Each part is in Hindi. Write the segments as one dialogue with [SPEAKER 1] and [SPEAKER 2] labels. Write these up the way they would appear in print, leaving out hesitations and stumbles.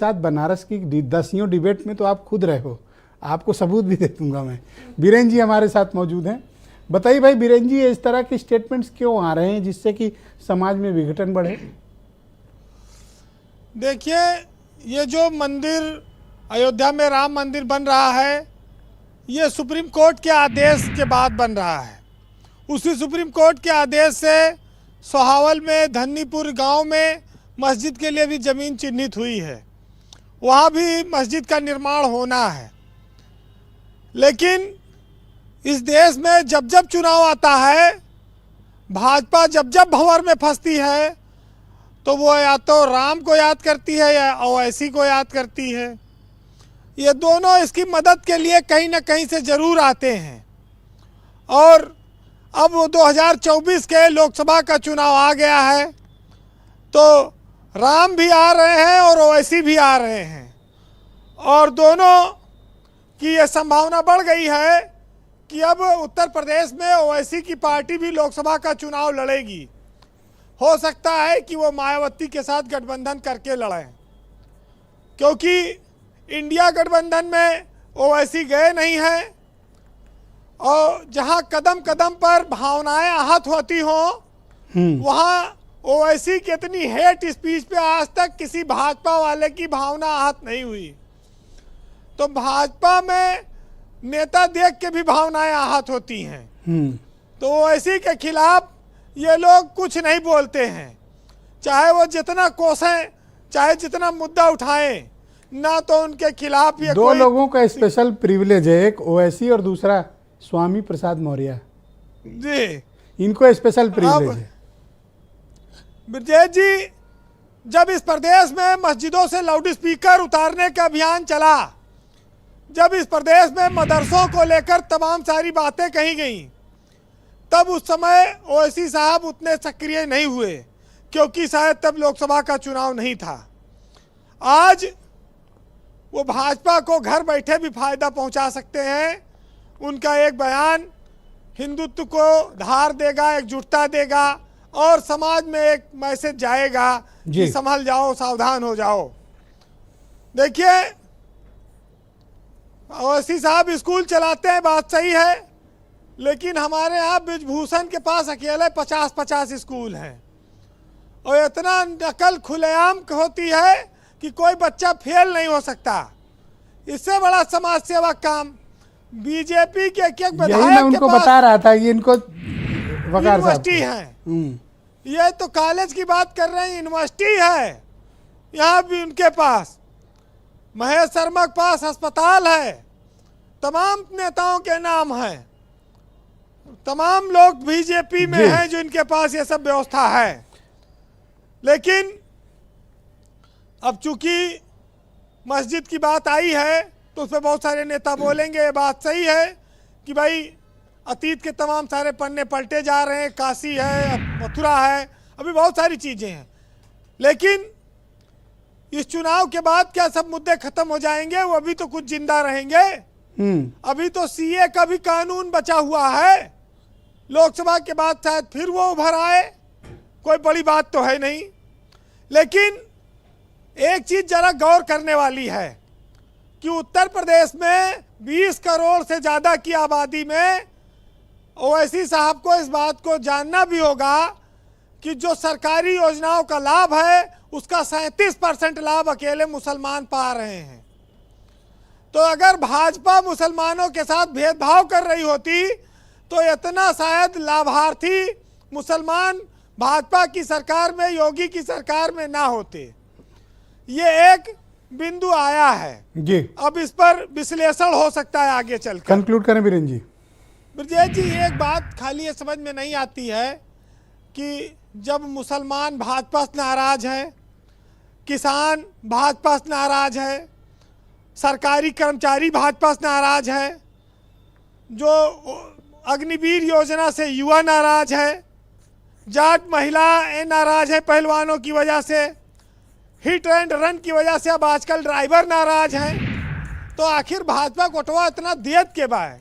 [SPEAKER 1] साथ बनारस की 10वीं डिबेट में तो आप खुद रहे हो, आपको सबूत भी दे दूंगा मैं। बीरेन जी हमारे साथ मौजूद हैं। बताइए भाई बीरेन जी, इस तरह के स्टेटमेंट्स क्यों आ रहे हैं जिससे कि समाज में विघटन बढ़े?
[SPEAKER 2] देखिए, ये जो मंदिर अयोध्या में राम मंदिर बन रहा है, ये सुप्रीम कोर्ट के आदेश के बाद बन रहा है। उसी सुप्रीम कोर्ट के आदेश से सोहावल में धन्नीपुर गांव में मस्जिद के लिए भी ज़मीन चिन्हित हुई है, वहाँ भी मस्जिद का निर्माण होना है। लेकिन इस देश में जब जब चुनाव आता है, भाजपा जब जब भंवर में फंसती है तो वो या तो राम को याद करती है या ओवैसी को याद करती है। ये दोनों इसकी मदद के लिए कहीं ना कहीं से ज़रूर आते हैं। और अब वो 2024 के लोकसभा का चुनाव आ गया है तो राम भी आ रहे हैं और ओवैसी भी आ रहे हैं, और दोनों की ये संभावना बढ़ गई है कि अब उत्तर प्रदेश में ओवैसी की पार्टी भी लोकसभा का चुनाव लड़ेगी। हो सकता है कि वो मायावती के साथ गठबंधन करके लड़ें, क्योंकि इंडिया गठबंधन में ओवैसी गए नहीं हैं, और जहां कदम कदम पर भावनाएं आहत होती हों वहां ओवैसी की इतनी हेट स्पीच पे आज तक किसी भाजपा वाले की भावना आहत नहीं हुई। तो भाजपा में नेता देख के भी भावनाएं आहत होती हैं। तो ओवैसी के खिलाफ ये लोग कुछ नहीं बोलते हैं, चाहे वो जितना कोसें, चाहे जितना मुद्दा उठाएं, ना तो उनके खिलाफ ये
[SPEAKER 1] दो लोगों का स्पेशल प्रिविलेज है, एक ओवैसी और दूसरा स्वामी प्रसाद मौर्य
[SPEAKER 2] जी,
[SPEAKER 1] इनको स्पेशल प्रिविलेज है।
[SPEAKER 2] ब्रजेश जी, जब इस प्रदेश में मस्जिदों से लाउड स्पीकर उतारने का अभियान चला, जब इस प्रदेश में मदरसों को लेकर तमाम सारी बातें कही गई, तब उस समय ओवैसी साहब उतने सक्रिय नहीं हुए, क्योंकि शायद तब लोकसभा का चुनाव नहीं था। आज वो भाजपा को घर बैठे भी फायदा पहुंचा सकते हैं। उनका एक बयान हिंदुत्व को धार देगा, एकजुटता देगा, और समाज में एक मैसेज जाएगा कि संभल जाओ, सावधान हो जाओ। देखिए, ओवैसी साहब स्कूल चलाते हैं, बात सही है, लेकिन हमारे यहाँ ब्रिजभूषण के पास अकेले 50-50 स्कूल हैं, और इतना नकल खुलेआम होती है कि कोई बच्चा फेल नहीं हो सकता। इससे बड़ा समाज सेवा काम बीजेपी के एक विधायक
[SPEAKER 1] मैं उनको बता रहा था, ये इनको
[SPEAKER 2] यूनिवर्सिटी है। ये तो कॉलेज की बात कर रहे हैं, यूनिवर्सिटी है यहाँ भी उनके पास। महेश शर्मा के पास अस्पताल है, तमाम नेताओं के नाम हैं, तमाम लोग बीजेपी में हैं जो इनके पास ये सब व्यवस्था है। लेकिन अब चूंकि मस्जिद की बात आई है तो उस पर बहुत सारे नेता बोलेंगे। ये बात सही है कि भाई अतीत के तमाम सारे पन्ने पलटे जा रहे हैं, काशी है, मथुरा है, अभी बहुत सारी चीज़ें हैं। लेकिन इस चुनाव के बाद क्या सब मुद्दे खत्म हो जाएंगे? वो अभी तो कुछ जिंदा रहेंगे। अभी तो सीए का भी कानून बचा हुआ है, लोकसभा के बाद शायद फिर वो उभर आए, कोई बड़ी बात तो है नहीं। लेकिन एक चीज जरा गौर करने वाली है कि उत्तर प्रदेश में 20 करोड़ से ज्यादा की आबादी में ओवैसी साहब को इस बात को जानना भी होगा कि जो सरकारी योजनाओं का लाभ है उसका 37% लाभ अकेले मुसलमान पा रहे हैं। तो अगर भाजपा मुसलमानों के साथ भेदभाव कर रही होती तो इतना शायद लाभार्थी मुसलमान भाजपा की सरकार में, योगी की सरकार में ना होते। ये एक बिंदु आया है
[SPEAKER 1] जी, अब
[SPEAKER 2] इस पर विश्लेषण हो सकता है आगे चलकर।
[SPEAKER 1] कंक्लूड करें बीरेन जी।
[SPEAKER 2] ब्रजेश जी, एक बात खाली ये समझ में नहीं आती है कि जब मुसलमान भाजपा से नाराज है, किसान भाजपा से नाराज है, सरकारी कर्मचारी भाजपा से नाराज है, जो अग्निवीर योजना से युवा नाराज है, जाट महिला नाराज है पहलवानों की वजह से, हिट एंड रन की वजह से अब आजकल ड्राइवर नाराज हैं, तो आखिर भाजपा कोटवा इतना देत के बाद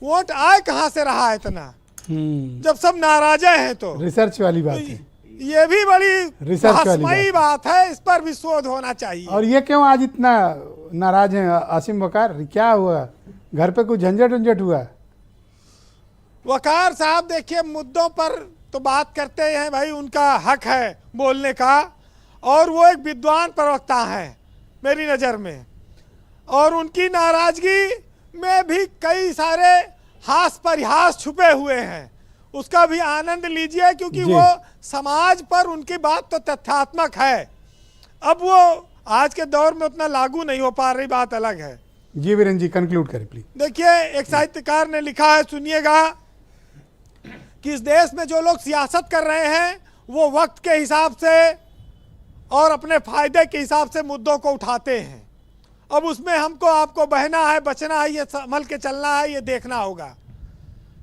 [SPEAKER 2] वोट आए कहाँ से रहा है इतना, जब सब नाराज हैं? तो
[SPEAKER 1] रिसर्च वाली बात है।
[SPEAKER 2] ये भी बड़ी
[SPEAKER 1] रिसर्च वाली
[SPEAKER 2] रहस्यमयी बात है, इस पर भी शोध होना चाहिए।
[SPEAKER 1] और ये क्यों आज इतना नाराज हैं आसिम वकार, क्या हुआ? घर पे कुछ झंझट उंझट हुआ?
[SPEAKER 2] वकार साहब देखिए, मुद्दों पर तो बात करते हैं भाई, उनका हक है बोलने का, और वो एक विद्वान प्रवक्ता है मेरी नज़र में, और उनकी नाराजगी में भी कई सारे हास परिहास छुपे हुए हैं, उसका भी आनंद लीजिए, क्योंकि
[SPEAKER 1] जी।
[SPEAKER 2] वो समाज पर उनकी बात तो तथ्यात्मक है। अब वो आज के दौर में उतना लागू नहीं हो पा रही, बात अलग है।
[SPEAKER 1] जी वीरेन जी, कंक्लूड करें प्लीज।
[SPEAKER 2] देखिए, एक साहित्यकार ने लिखा है, सुनिएगा, कि इस देश में जो लोग सियासत कर रहे हैं वो वक्त के हिसाब से और अपने फायदे के हिसाब से मुद्दों को उठाते हैं। अब उसमें हमको आपको बहना है, बचना है, ये संभल के चलना है, ये देखना होगा।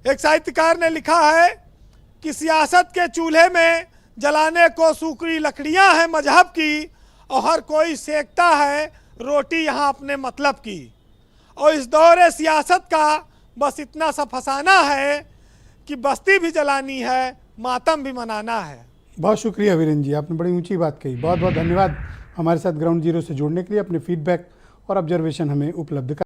[SPEAKER 2] एक साहित्यकार ने लिखा है कि सियासत के चूल्हे में जलाने को सूखी लकड़ियां हैं मजहब की, और हर कोई सेकता है रोटी यहाँ अपने मतलब की। और इस दौरे सियासत का बस इतना सा फसाना है कि बस्ती भी जलानी है, मातम भी मनाना है।
[SPEAKER 1] बहुत शुक्रिया वीरेन जी, आपने बड़ी ऊंची बात कही। बहुत बहुत धन्यवाद हमारे साथ ग्राउंड जीरो से जुड़ने के लिए, अपने फीडबैक और ऑब्जर्वेशन हमें उपलब्ध